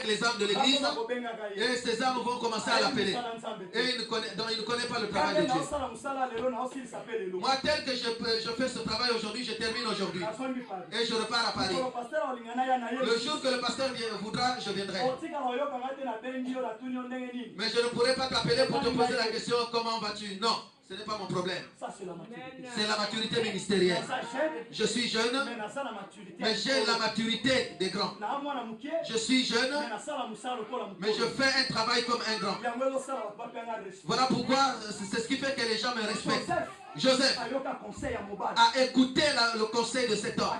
les âmes de l'église et ces âmes vont commencer à l'appeler. Et il ne connaît pas le travail de Dieu. Moi, tel que je fais ce travail aujourd'hui, je termine aujourd'hui. Et je repars à Paris. Le jour que le pasteur voudra, je viendrai. Mais je ne pourrai pas t'appeler pour te poser la question, comment vas-tu? Non. Ce n'est pas mon problème. C'est la maturité ministérielle. Je suis jeune, mais j'ai la maturité des grands. Je suis jeune, mais je fais un travail comme un grand. Voilà pourquoi c'est ce qui fait que les gens me respectent. Joseph a écouté le conseil de cet homme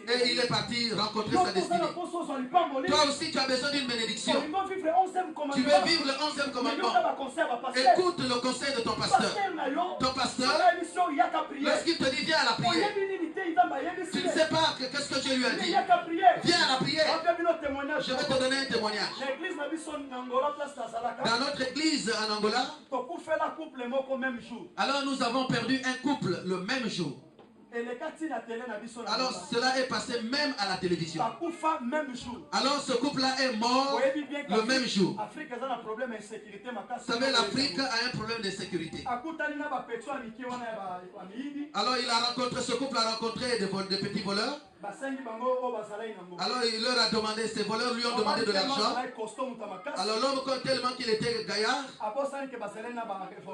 et il est parti rencontrer sa destinée. Toi aussi tu as besoin d'une bénédiction. Tu veux vivre le 11e commandement. Écoute le conseil de ton pasteur. Ton pasteur, lorsqu'il te dit viens à la prière, tu ne sais pas qu'est-ce que Dieu lui a dit. Viens à la prière. Je vais te donner un témoignage. Dans notre église en Angola, alors nous avons perdu un couple le même jour. Alors cela est passé même à la télévision. Alors ce couple-là est mort le même jour. Vous savez, l'Afrique a un problème de sécurité. Alors ce couple a rencontré des petits voleurs. Alors il leur a demandé, ces voleurs lui ont demandé de l'argent. Alors l'homme, tellement qu'il était gaillard,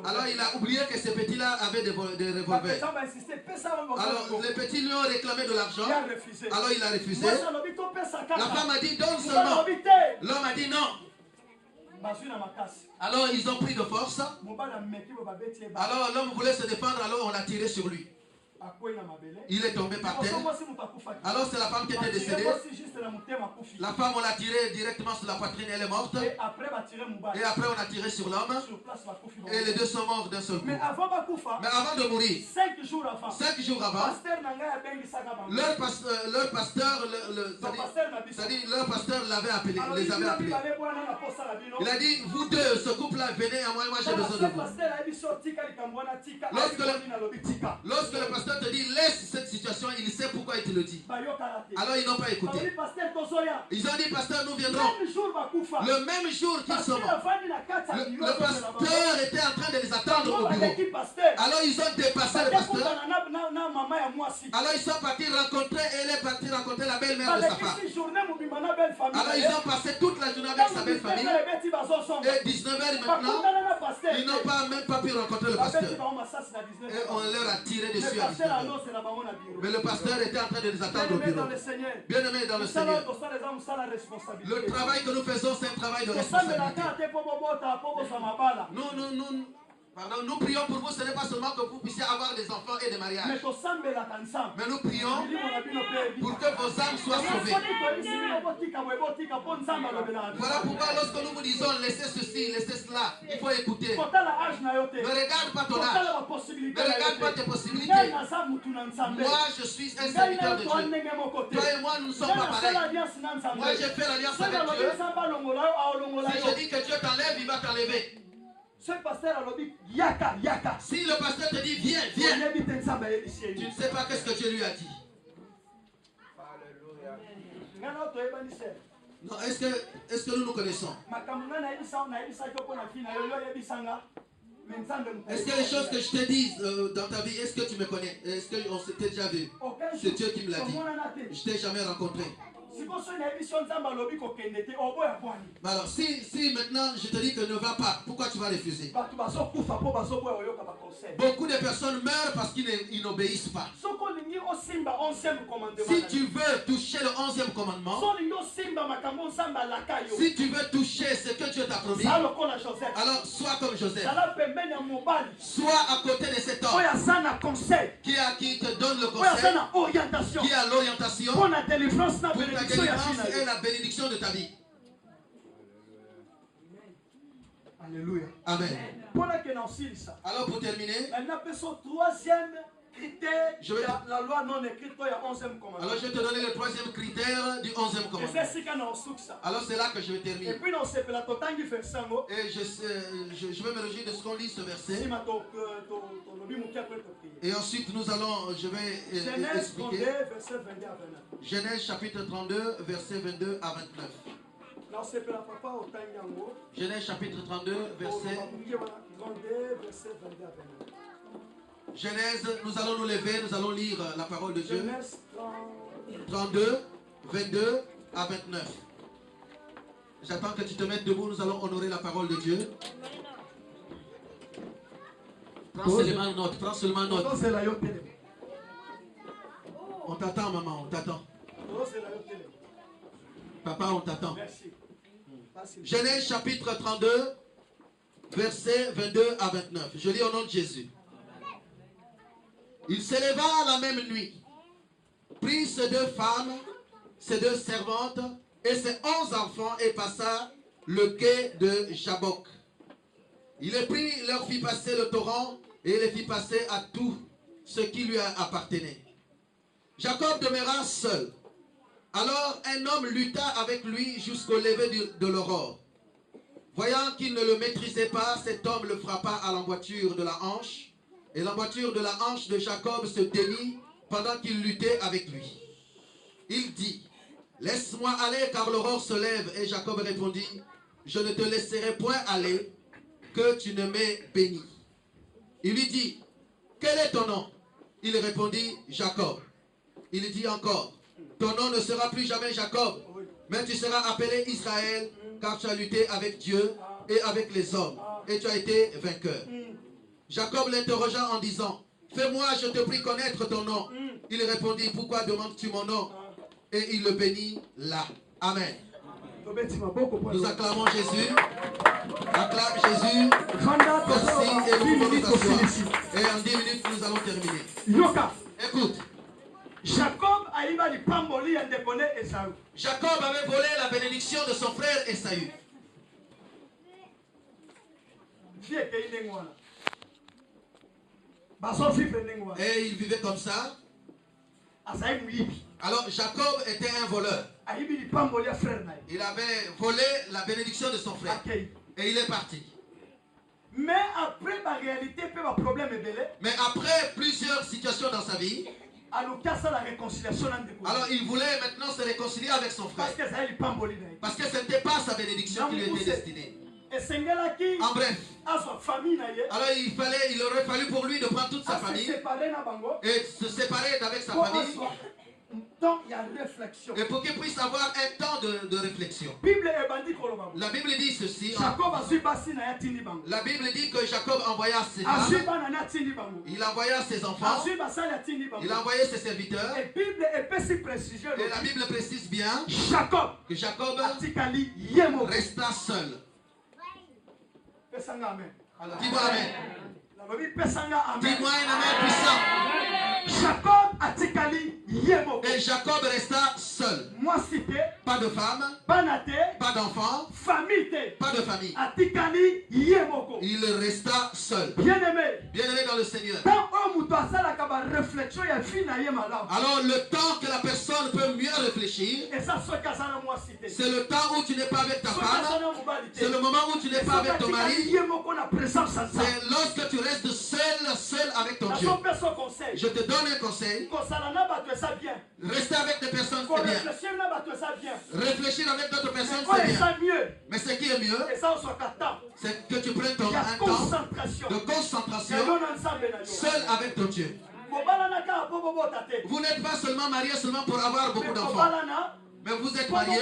alors il a oublié que ces petits-là avaient des revolvers. Alors les petits lui ont réclamé de l'argent. Alors il a refusé. La femme a dit donne seulement. L'homme a dit non. Alors ils ont pris de force. Alors l'homme voulait se défendre, alors on l'a tiré sur lui. Il est tombé par terre. Alors c'est la femme qui était décédée. La femme, on l'a tirée directement sur la poitrine, elle est morte. Et après on a tiré sur l'homme. Et les deux sont morts d'un seul coup. Mais avant de mourir, 5 jours avant, leur pasteur l'avait appelé, les avait appelés. Il a dit, vous deux, ce couple-là, venez à moi, moi j'ai besoin de vous. Lorsque le pasteur te dit laisse cette situation, il sait pourquoi il te le dit. Alors ils n'ont pas écouté. Ils ont dit pasteur, nous viendrons. Le même jour qu'ils sont morts, le pasteur était en train de les attendre au bureau. Alors ils ont dépassé le pasteur. Alors ils sont partis rencontrer, elle est partie rencontrer la belle-mère de sa femme. Alors ils ont passé toute la journée avec sa belle famille. Et 19h maintenant, ils n'ont même pas pu rencontrer le pasteur. Et on leur a tiré dessus à 19h. Mais le pasteur était en train de les attendre au bureau. Bien aimé dans le Seigneur, le travail que nous faisons, c'est un travail de responsabilité. Nous prions pour vous, ce n'est pas seulement que vous puissiez avoir des enfants et des mariages. Mais nous prions pour que vos âmes soient sauvées. Voilà pourquoi lorsque nous vous disons laissez ceci, laissez cela, il faut écouter. Ne regarde pas ton âge. Ne regarde pas tes possibilités. Moi, je suis un serviteur de Dieu. Toi et moi, nous ne sommes pas pareils. Moi, j'ai fait l'alliance avec Dieu. Si je dis que Dieu t'enlève, il va t'enlever. Si le pasteur te dit viens, viens, tu ne sais pas qu'est-ce que Dieu lui a dit. Non, est-ce que nous nous connaissons? Est-ce que les choses que je te dis dans ta vie, est-ce que tu me connais? Est-ce qu'on s'était déjà vu? C'est Dieu qui me l'a dit. Je ne t'ai jamais rencontré. Alors si maintenant je te dis que ne va pas, pourquoi tu vas refuser? Beaucoup de personnes meurent parce qu'ils n'obéissent pas. Si tu veux toucher le 11e commandement, si tu veux toucher ce que Dieu t'a promis, alors sois comme Joseph. Sois à côté de cet homme qui te donne le conseil, qui a l'orientation pour ta délivrance et la bénédiction de ta vie. Alléluia. Amen. Alors pour terminer, la loi non écrite, il y a 11e commandement. Alors je vais te donner le 3e critère du 11e commandement. Alors c'est là que je vais terminer. Et je vais me réjouir de ce qu'on lit ce verset. Et ensuite je vais expliquer. Genèse chapitre 32, verset 22 à 29. Genèse chapitre 32, verset. Genèse, nous allons nous lever, nous allons lire la parole de Dieu. 32, 22 à 29. J'attends que tu te mettes debout, nous allons honorer la parole de Dieu. Prends seulement note, prends seulement note. On t'attend, maman, on t'attend. Papa, on t'attend. Genèse chapitre 32, versets 22 à 29. Je lis au nom de Jésus. Il s'éleva la même nuit, prit ses 2 femmes, ses 2 servantes et ses 11 enfants et passa le quai de Jabbok. Il les prit, leur fit passer le torrent et les fit passer à tout ce qui lui appartenait. Jacob demeura seul. Alors un homme lutta avec lui jusqu'au lever de l'aurore. Voyant qu'il ne le maîtrisait pas, cet homme le frappa à l'emboîture de la hanche. Et l'emboîture de la hanche de Jacob se démit pendant qu'il luttait avec lui. Il dit, « Laisse-moi aller car l'aurore se lève. » Et Jacob répondit, « Je ne te laisserai point aller, que tu ne m'aies béni. » Il lui dit, « Quel est ton nom ?» Il répondit, « Jacob. » Il dit encore, « Ton nom ne sera plus jamais Jacob, mais tu seras appelé Israël, car tu as lutté avec Dieu et avec les hommes, et tu as été vainqueur. » Jacob l'interrogea en disant, « Fais-moi, je te prie, connaître ton nom. » Il répondit, « Pourquoi demandes-tu mon nom ?» Et il le bénit là. Amen. Nous acclamons Jésus. Acclame Jésus. Merci et nous pouvons nous asseoir. Et en 10 minutes, nous allons terminer. Écoute. Jacob avait volé la bénédiction de son frère Esaü. Et il vivait comme ça. Alors Jacob était un voleur. Il avait volé la bénédiction de son frère. Et il est parti. Mais après plusieurs situations dans sa vie, alors il voulait maintenant se réconcilier avec son frère. Parce que ce n'était pas sa bénédiction qui lui était destinée. En bref, alors il aurait fallu pour lui de prendre toute sa famille et se séparer d'avec sa famille. Et pour qu'il puisse avoir un temps de réflexion. La Bible dit ceci. La Bible dit que Jacob envoya ses femmes. Il envoya ses enfants. Il envoyait ses serviteurs. Et la Bible précise bien que Jacob resta seul. Dis-moi amen. Dis-moi un amen puissant. Et Jacob resta seul. Pas de femme, pas d'enfant, pas de famille. Il resta seul. Bien-aimé dans le Seigneur. Alors le temps que la personne peut mieux réfléchir, c'est le temps où tu n'es pas avec ta femme. C'est le moment où tu n'es pas avec ton mari. C'est lorsque tu restes seul avec ton Dieu. Je te donne un conseil. Rester avec des personnes, c'est bien. Réfléchir avec d'autres personnes, c'est bien. Mais ce qui est mieux, c'est que tu prennes un temps de concentration seul avec ton Dieu. Vous n'êtes pas seulement marié seulement pour avoir beaucoup d'enfants. Mais vous êtes marié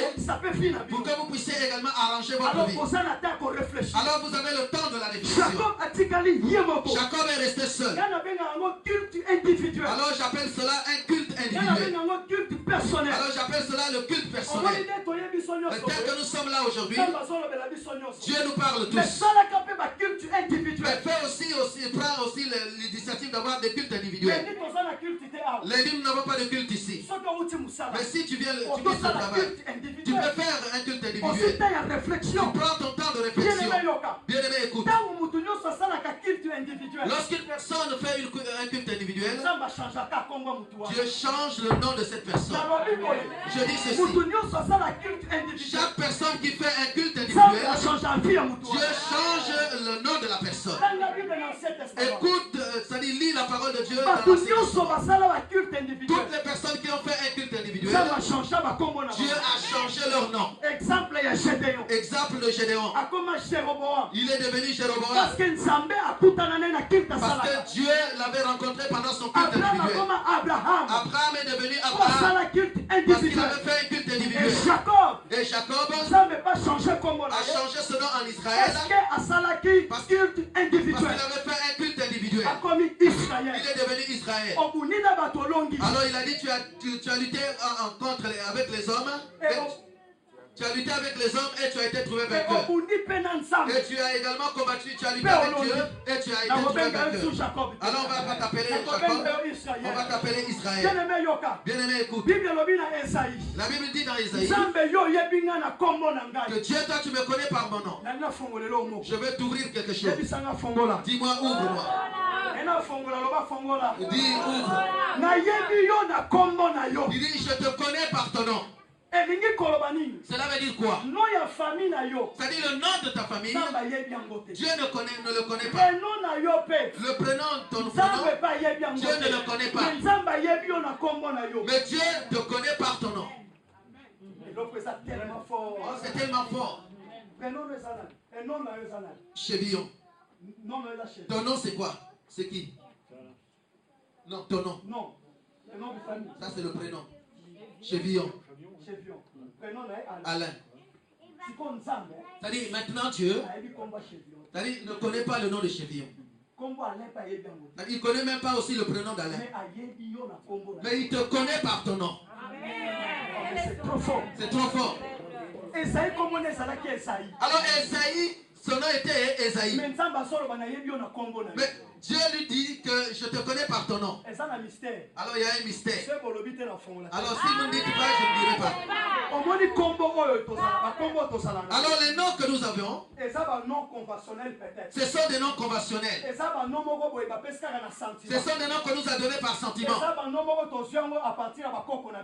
pour que vous puissiez également arranger votre vie. Alors vous avez le temps de la réflexion. Jacob est resté seul. Alors j'appelle cela un culte individuel. Alors j'appelle cela le culte personnel. Mais tel que nous sommes là aujourd'hui, Dieu nous parle tous. Mais fais aussi, prends aussi l'initiative d'avoir des cultes individuels. Lundi, nous n'avons pas de culte ici. Mais si tu viens travail, tu peux faire un culte individuel. Tu prends ton temps de réflexion. Bien-aimé, écoute. Lorsqu'une personne fait un culte individuel, Dieu change le nom de cette personne. Je dis ceci. Chaque personne qui fait un culte individuel, Dieu change le nom de la personne. Écoute, ça dit, lis la parole de Dieu dans toutes les personnes qui ont fait un culte individuel, Dieu a changé leur nom. Exemple de Gédéon. Il est devenu Jéroboam. Parce que Dieu l'avait rencontré pendant son culte individuel. Abraham est devenu Abraham parce qu'il avait fait un culte individuel. Et Jacob a changé son nom en Israël parce qu'il avait fait un culte individuel. Il est devenu Israël. Alors il a dit tu as lutté avec les hommes. Tu as lutté avec les hommes et tu as été trouvé vainqueur. Et tu as également combattu, tu as lutté avec Dieu et tu as été trouvé vainqueur. Alors on va pas t'appeler Jacob, on va t'appeler Israël. Bien-aimé, écoute. La Bible dit dans Isaïe que Dieu, toi tu me connais par mon nom. Je vais t'ouvrir quelque chose. Dis-moi, ouvre-moi. Dis, ouvre. Il dit, je te connais par ton nom. Cela veut dire quoi? C'est-à-dire le nom de ta famille. Dieu ne le connaît pas. Le prénom de ton prénom, Dieu ne le connaît pas. Mais Dieu te connaît par ton nom. Oh, c'est tellement fort. Chevillon. Ton nom c'est quoi? C'est qui? Non, ton nom. Ça c'est le prénom. Chevillon. Alain. C'est-à-dire maintenant Dieu, c'est-à-dire il ne connaît pas le nom de Chevillon. Il ne connaît même pas aussi le prénom d'Alain. Mais il te connaît par ton nom. C'est trop fort. C'est trop fort. Alors Esaïe, son nom était Esaïe. Mais Dieu lui dit que je te connais par ton nom. Alors il y a un mystère. Alors s'il me dit pas, je ne dirai pas. Alors les noms que nous avons, ce sont des noms conventionnels. Ce sont des noms que nous a donnés par sentiment.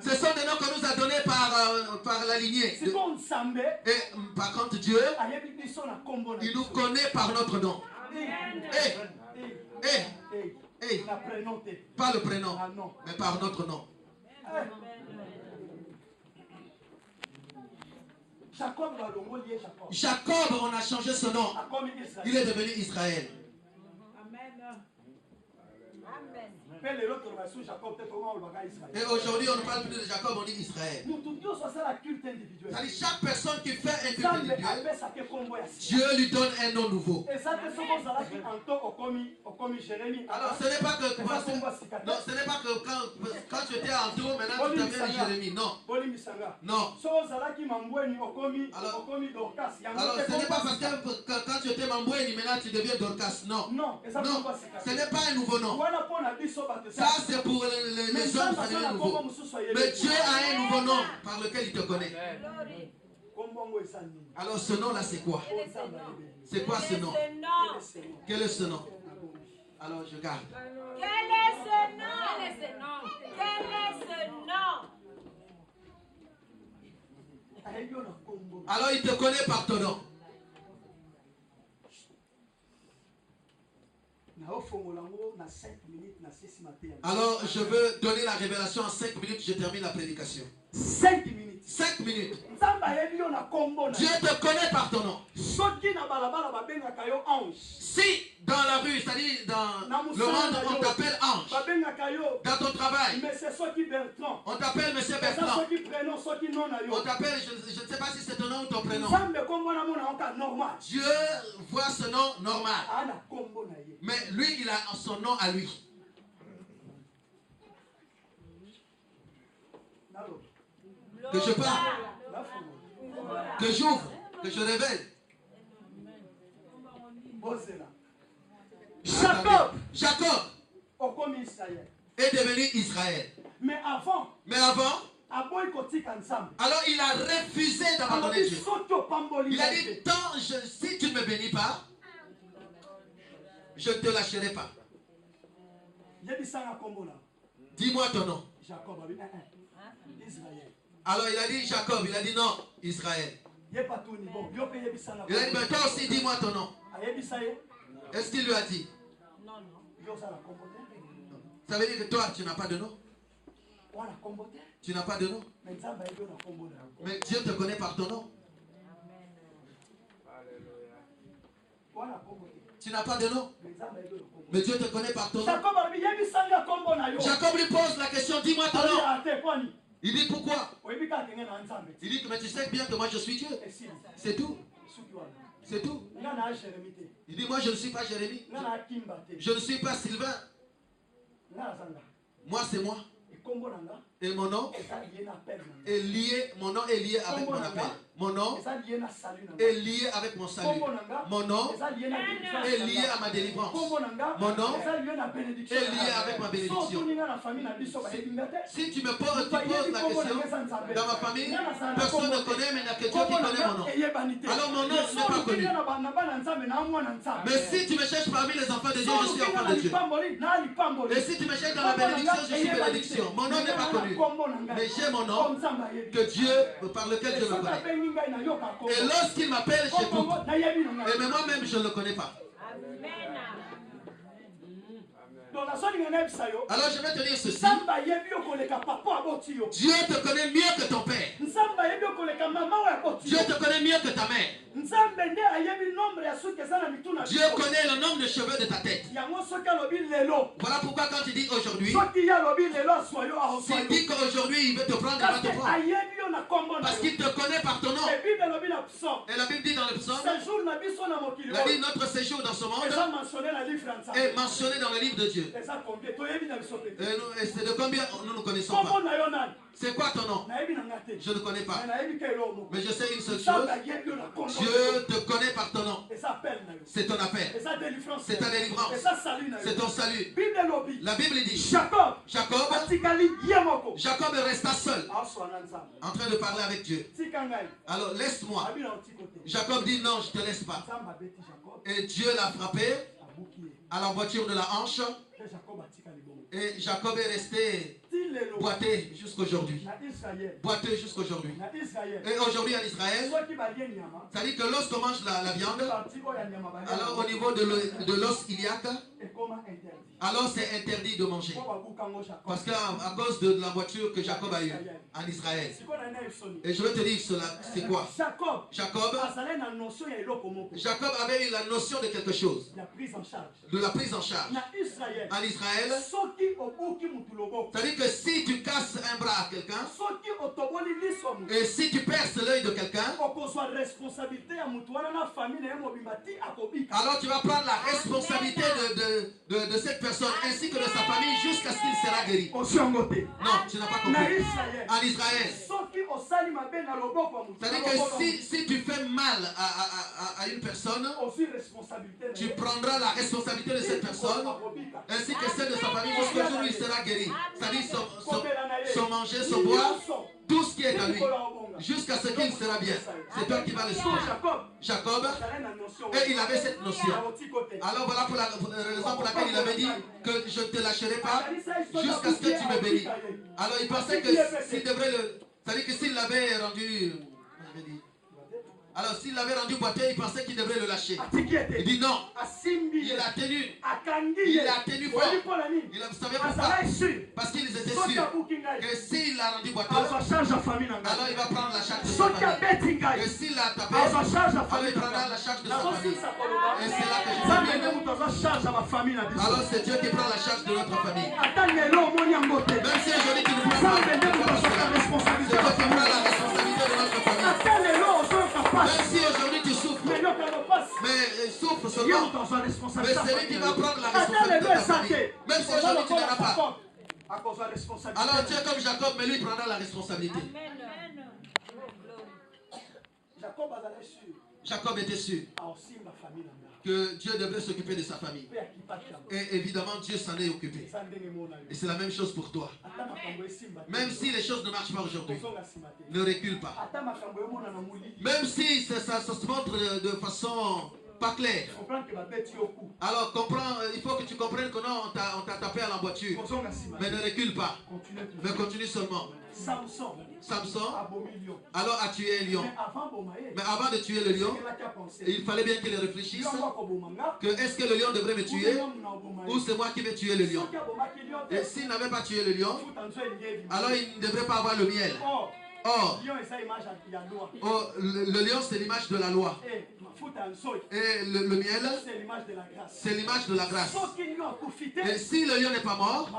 Ce sont des noms que nous a donnés par la lignée. Et par contre Dieu, il nous connaît par notre nom. Pas le prénom, mais par notre nom. Jacob, on a changé son nom. Il est devenu Israël. Et aujourd'hui, on ne parle plus de Jacob, on dit Israël. C'est-à-dire chaque personne qui fait un culte individuel, Dieu lui donne un nom nouveau. Alors ce n'est pas que quand tu étais en tour, maintenant tu t'appelles Jérémie. Non. Non. Alors ce n'est pas parce que quand tu étais Mamboueni, maintenant tu deviens Dorcas. Non. Non. Ce n'est pas un nouveau nom. Ça c'est pour les hommes, ça devient nouveau. Mais Dieu a un nouveau nom par lequel il te connaît. Alors ce nom là c'est quoi? C'est quoi ce nom? Quel est ce nom? Alors je garde. Quel est ce nom? Quel est ce nom? Alors il te connaît par ton nom. Alors je veux donner la révélation en 5 minutes, je termine la prédication. 5 minutes. 5 minutes. Dieu te connaît par ton nom. Si dans la rue, c'est-à-dire dans le monde, on t'appelle ange. Dans ton travail, on t'appelle Monsieur Bertrand. On t'appelle, je ne sais pas si c'est ton nom ou ton prénom. Dieu voit ce nom normal. Mais lui, il a son nom à lui. Que je parle, que j'ouvre, que je révèle. Jacob est devenu Israël. Mais avant, alors il a refusé d'abandonner Dieu. Il a dit, si tu ne me bénis pas, je ne te lâcherai pas. Dis-moi ton nom. Alors il a dit Jacob, il a dit non, Israël. Il a dit, mais toi aussi dis-moi ton nom. Est-ce qu'il lui a dit? Non. Ça veut dire que toi, tu n'as pas de nom? Tu n'as pas de nom? Mais Dieu te connaît par ton nom. Tu n'as pas de nom. Mais Dieu te connaît par ton nom. Jacob lui pose la question, dis-moi ton nom. Il dit pourquoi? Il dit, mais tu sais bien que moi je suis Dieu. C'est tout. C'est tout. Il dit, moi je ne suis pas Jérémie. Je ne suis pas Sylvain. Moi c'est moi. Et mon nom est lié, avec mon appel. Mon nom est lié avec mon salut. Mon nom est lié à ma délivrance. Mon nom est lié avec ma bénédiction. Si tu me poses la question, dans ma famille, personne ne connaît, mais il n'y a que Dieu qui connaît mon nom. Alors mon nom n'est pas connu. Mais si tu me cherches parmi les enfants de Dieu, je suis enfant de Dieu. Et si tu me cherches dans la bénédiction, je suis bénédiction. Mon nom n'est pas connu. Mais j'ai mon nom que Dieu, par lequel Dieu me connaît. Et lorsqu'il m'appelle, j'écoute. Et mais moi-même, je ne le connais pas. Alors je vais te dire ceci. Dieu te connaît mieux que ton père. Dieu te connaît mieux que ta mère. Dieu connaît le nombre de cheveux de ta tête. Voilà pourquoi quand tu dis aujourd'hui, s'il dit qu'aujourd'hui il veut te prendre, il va te prendre. Parce qu'il te connaît par ton nom. Et la Bible dit dans le psaume, la Bible, notre séjour dans ce monde est mentionné dans le livre de Dieu. Et c'est de combien nous ne connaissons pas. C'est quoi ton nom? Je ne connais pas. Mais je sais une seule chose. Dieu te connaît par ton nom. C'est ton appel. C'est ta délivrance. C'est ton salut. La Bible dit Jacob resta seul en train de parler avec Dieu. Alors laisse-moi. Jacob dit non, je ne te laisse pas. Et Dieu l'a frappé à la voiture de la hanche. Et Jacob est resté boité jusqu'aujourd'hui. Boiteux jusqu'aujourd'hui. Et aujourd'hui en Israël, ça dit que lorsqu'on mange la viande, alors au niveau de l'os iliaque, alors c'est interdit de manger. Parce qu'à cause de la voiture que Jacob a eue en Israël. Et je vais te dire cela, c'est quoi? Jacob avait eu la notion de quelque chose. De la prise en charge. En Israël, c'est-à-dire que si tu casses un bras à quelqu'un, et si tu perces l'œil de quelqu'un, alors tu vas prendre la responsabilité de cette personne ainsi que de sa famille jusqu'à ce qu'il sera guéri. Non, tu n'as pas compris. En Israël, c'est-à-dire que si tu fais mal à une personne, tu prendras la responsabilité de cette personne ainsi que celle de sa famille jusqu'au jour où il sera guéri. C'est-à-dire son manger, son boire, tout ce qui est à lui, jusqu'à ce qu'il sera bien. C'est toi qui vas le suivre. Jacob, et il avait cette notion. Alors voilà pour la raison pour laquelle il avait dit que je ne te lâcherai pas jusqu'à ce que tu me bénis. Alors il pensait que s'il devrait le... C'est-à-dire que s'il l'avait rendu... Alors s'il l'avait rendu boiteux, il pensait qu'il devrait le lâcher. Il dit non. Il a tenu. Il a tenu fort. Il ne savait pourquoi. Parce qu'ils étaient sûrs que s'il l'a rendu boiteux, alors il va prendre la charge de sa famille. Et s'il l'a tapé, alors il prendra la charge de sa famille. Et c'est là que je dis. Alors c'est Dieu qui prend la charge de notre famille. Même si aujourd'hui tu ne prends pas, c'est Dieu qui prend la responsabilité de notre famille. Même si aujourd'hui tu souffres, mais souffre seulement, mais c'est lui qui va prendre la responsabilité de ta famille. Même si aujourd'hui tu n'en as pas. Alors Dieu comme Jacob, mais lui prendra la responsabilité. Jacob était sûr que Dieu devait s'occuper de sa famille. Et évidemment, Dieu s'en est occupé. Et c'est la même chose pour toi. Même si les choses ne marchent pas aujourd'hui, ne recule pas. Même si ça se montre de façon pas claire. Alors comprends, il faut que tu comprennes que non, on t'a tapé à la voiture. Mais ne recule pas. Mais continue seulement. Samson alors a tué un lion. Mais avant de tuer le lion, il fallait bien qu'il réfléchisse que est-ce que le lion devrait me tuer ou c'est moi qui vais tuer le lion. Et s'il n'avait pas tué le lion, alors il ne devrait pas avoir le miel. Or, le lion, c'est l'image de la loi. Et le miel, c'est l'image de la grâce. Et si le lion n'est pas mort,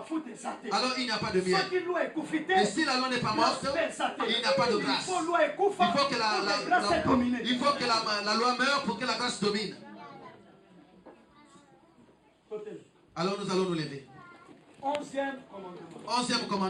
alors il n'y a pas de miel. Et si la loi n'est pas morte, il n'y a pas de grâce. Il faut que la loi meure pour que la grâce domine. Alors nous allons nous lever. 11e commandement.